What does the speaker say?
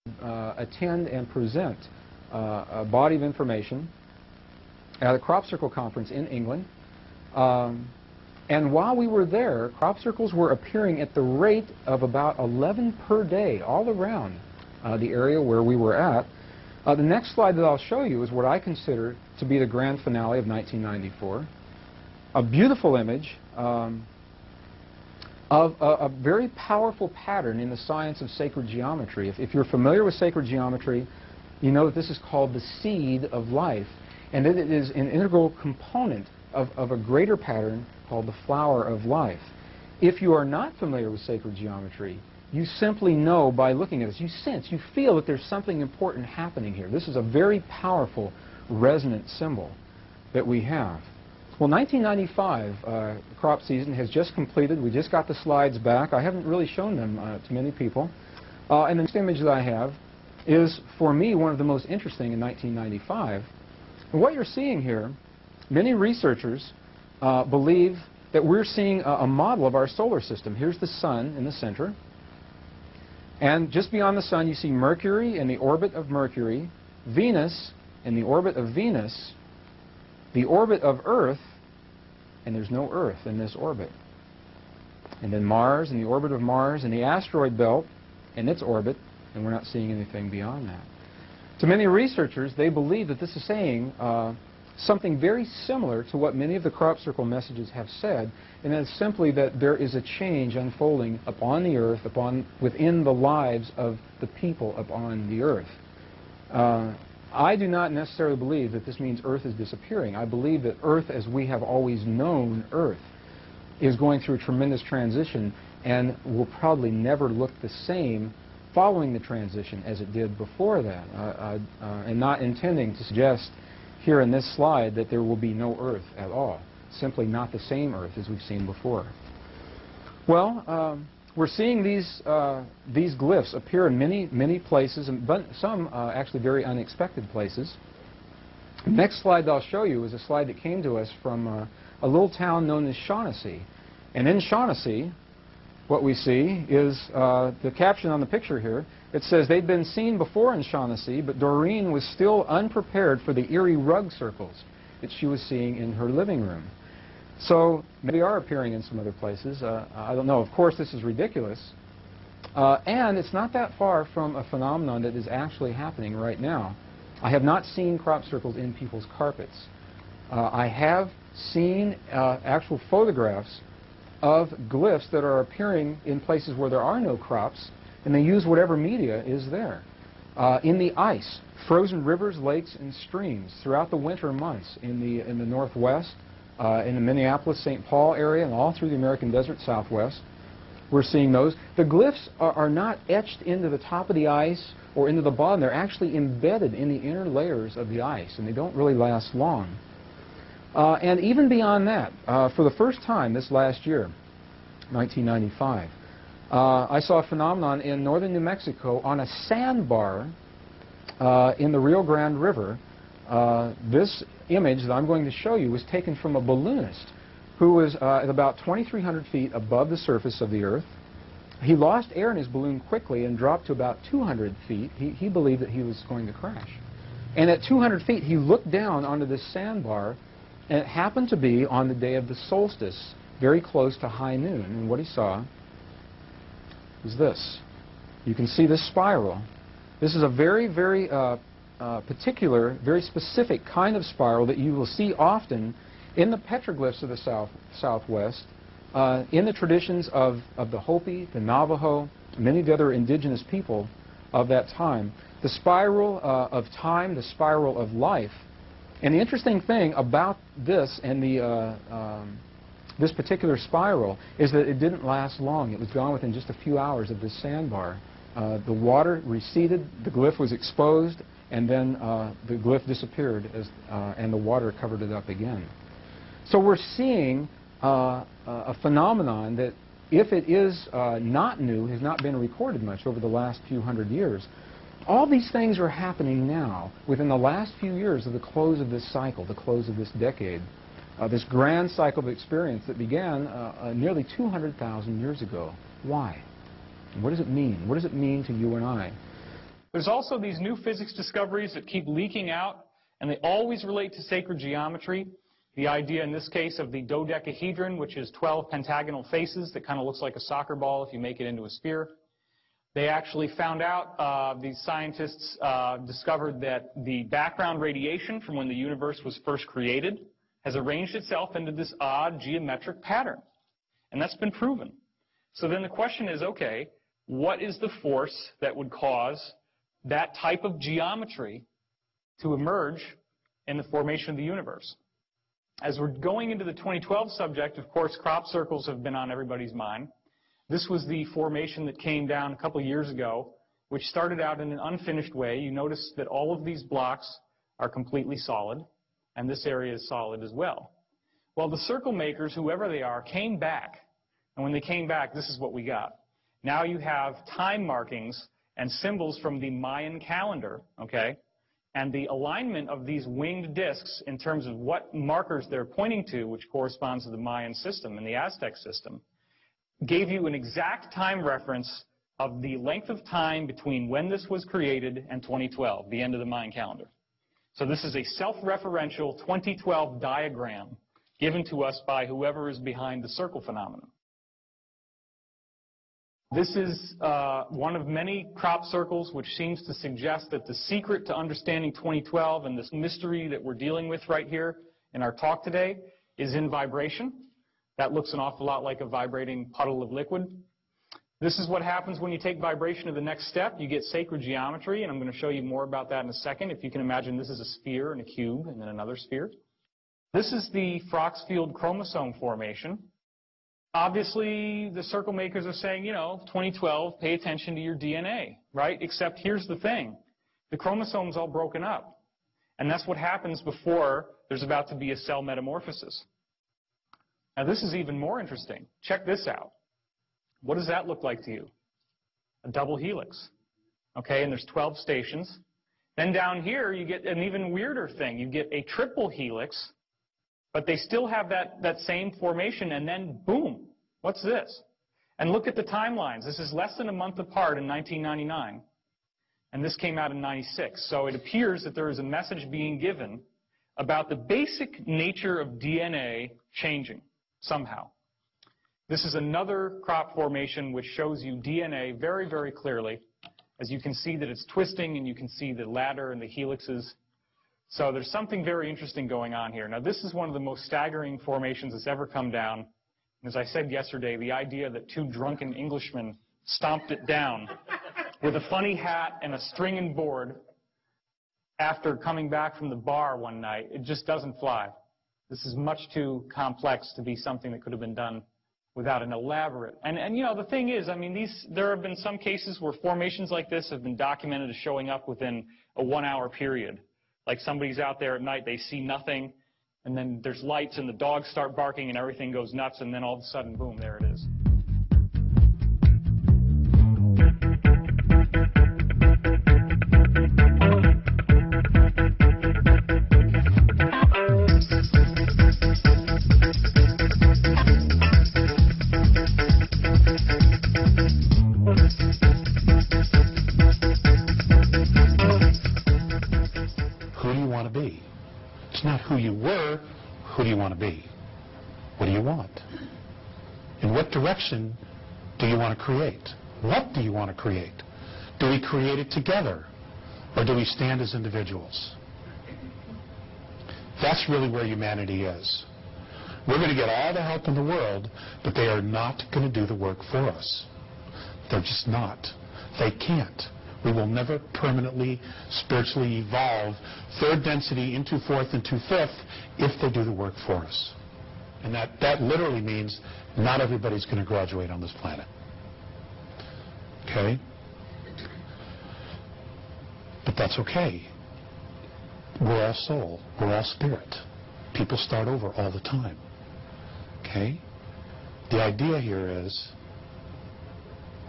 attend and present a body of information at a crop circle conference in England. And while we were there, crop circles were appearing at the rate of about 11 per day all around the area where we were at. The next slide that I'll show you is what I consider to be the grand finale of 1994. A beautiful image of a very powerful pattern in the science of sacred geometry. If you're familiar with sacred geometry, you know that this is called the seed of life, and that it is an integral component of a greater pattern called the flower of life. If you are not familiar with sacred geometry, you simply know by looking at this, you sense, you feel that there's something important happening here. This is a very powerful resonant symbol that we have. Well, 1995 crop season has just completed. We just got the slides back. I haven't really shown them to many people. And the next image that I have is, for me, one of the most interesting in 1995. And what you're seeing here, many researchers believe that we're seeing a model of our solar system. Here's the sun in the center. And just beyond the sun, you see Mercury in the orbit of Mercury, Venus in the orbit of Venus, the orbit of Earth, and there's no Earth in this orbit. And then Mars in the orbit of Mars, and the asteroid belt in its orbit, and we're not seeing anything beyond that. To many researchers, they believe that this is saying something very similar to what many of the crop circle messages have said, and that's simply that there is a change unfolding upon the earth, within the lives of the people upon the earth. I do not necessarily believe that this means Earth is disappearing. I believe that Earth, as we have always known Earth, is going through a tremendous transition and will probably never look the same following the transition as it did before that. And not intending to suggest here in this slide that there will be no Earth at all. Simply not the same Earth as we've seen before. Well, we're seeing these glyphs appear in many places, but some actually very unexpected places. The next slide that I'll show you is a slide that came to us from a little town known as Shaughnessy. And in Shaughnessy, what we see is the caption on the picture here. It says, they'd been seen before in Shaughnessy, but Doreen was still unprepared for the eerie rug circles that she was seeing in her living room. So maybe they are appearing in some other places. I don't know. Of course, this is ridiculous. And it's not that far from a phenomenon that is actually happening right now. I have not seen crop circles in people's carpets. I have seen actual photographs of glyphs that are appearing in places where there are no crops, and they use whatever media is there. In the ice, frozen rivers, lakes, and streams throughout the winter months in the Northwest, in the Minneapolis-St. Paul area, and all through the American desert Southwest. We're seeing those. The glyphs are not etched into the top of the ice or into the bottom. They're actually embedded in the inner layers of the ice, and they don't really last long. And even beyond that, for the first time this last year, 1995, I saw a phenomenon in northern New Mexico on a sandbar in the Rio Grande River. This image that I'm going to show you was taken from a balloonist who was at about 2,300 feet above the surface of the Earth. He lost air in his balloon quickly and dropped to about 200 feet. He believed that he was going to crash. And at 200 feet, he looked down onto this sandbar, and it happened to be on the day of the solstice, very close to high noon. And what he saw was this. You can see this spiral. This is a very, very particular, very specific kind of spiral that you will see often in the petroglyphs of the Southwest, in the traditions of the Hopi, the Navajo, many of the other indigenous people of that time. The spiral of time, the spiral of life. And the interesting thing about this and this particular spiral is that it didn't last long. It was gone within just a few hours of this sandbar. The water receded, the glyph was exposed, and then the glyph disappeared and the water covered it up again. So we're seeing a phenomenon that, if it is not new, has not been recorded much over the last few hundred years. All these things are happening now within the last few years of the close of this cycle, the close of this decade, this grand cycle of experience that began nearly 200,000 years ago. Why? And what does it mean? What does it mean to you and I? There's also these new physics discoveries that keep leaking out, and they always relate to sacred geometry. The idea in this case of the dodecahedron, which is 12 pentagonal faces that kind of looks like a soccer ball if you make it into a sphere. They actually found out, these scientists discovered that the background radiation from when the universe was first created has arranged itself into this odd geometric pattern. And that's been proven. So then the question is, okay, what is the force that would cause that type of geometry to emerge in the formation of the universe? As we're going into the 2012 subject, of course, crop circles have been on everybody's mind. This was the formation that came down a couple of years ago, which started out in an unfinished way. You notice that all of these blocks are completely solid, and this area is solid as well. Well, the circle makers, whoever they are, came back. And when they came back, this is what we got. Now you have time markings and symbols from the Mayan calendar, okay? And the alignment of these winged discs in terms of what markers they're pointing to, which corresponds to the Mayan system and the Aztec system, gave you an exact time reference of the length of time between when this was created and 2012, the end of the Mayan calendar. So this is a self-referential 2012 diagram given to us by whoever is behind the circle phenomenon. This is one of many crop circles which seems to suggest that the secret to understanding 2012 and this mystery that we're dealing with right here in our talk today is in vibration. That looks an awful lot like a vibrating puddle of liquid. This is what happens when you take vibration to the next step. You get sacred geometry, and I'm going to show you more about that in a second. If you can imagine, this is a sphere and a cube and then another sphere. This is the Froxfield chromosome formation. Obviously, the circle makers are saying, you know, 2012, pay attention to your DNA, right? Except here's the thing. The chromosome's all broken up. And that's what happens before there's about to be a cell metamorphosis. Now, this is even more interesting. Check this out. What does that look like to you? A double helix. Okay, and there's 12 stations. Then down here, you get an even weirder thing. You get a triple helix, but they still have that same formation, and then, boom, what's this? And look at the timelines. This is less than a month apart in 1999, and this came out in 96. So it appears that there is a message being given about the basic nature of DNA changing somehow. This is another crop formation which shows you DNA very, very clearly. As you can see that it's twisting, and you can see the ladder and the helixes. So there's something very interesting going on here. Now, this is one of the most staggering formations that's ever come down. And as I said yesterday, the idea that two drunken Englishmen stomped it down with a funny hat and a string and board after coming back from the bar one night, it just doesn't fly. This is much too complex to be something that could have been done without an elaborate. And you know, the thing is, I mean, there have been some cases where formations like this have been documented as showing up within a 1-hour period. Like somebody's out there at night, they see nothing, and then there's lights and the dogs start barking and everything goes nuts, and then all of a sudden, boom, there it is. It's not who you were, who do you want to be? What do you want? In what direction do you want to create? What do you want to create? Do we create it together, or do we stand as individuals? That's really where humanity is. We're going to get all the help in the world, but they are not going to do the work for us. They're just not. They can't. We will never permanently, spiritually evolve third density into fourth and to fifth if they do the work for us. And that literally means not everybody's going to graduate on this planet. Okay? But that's okay. We're all soul. We're all spirit. People start over all the time. Okay? The idea here is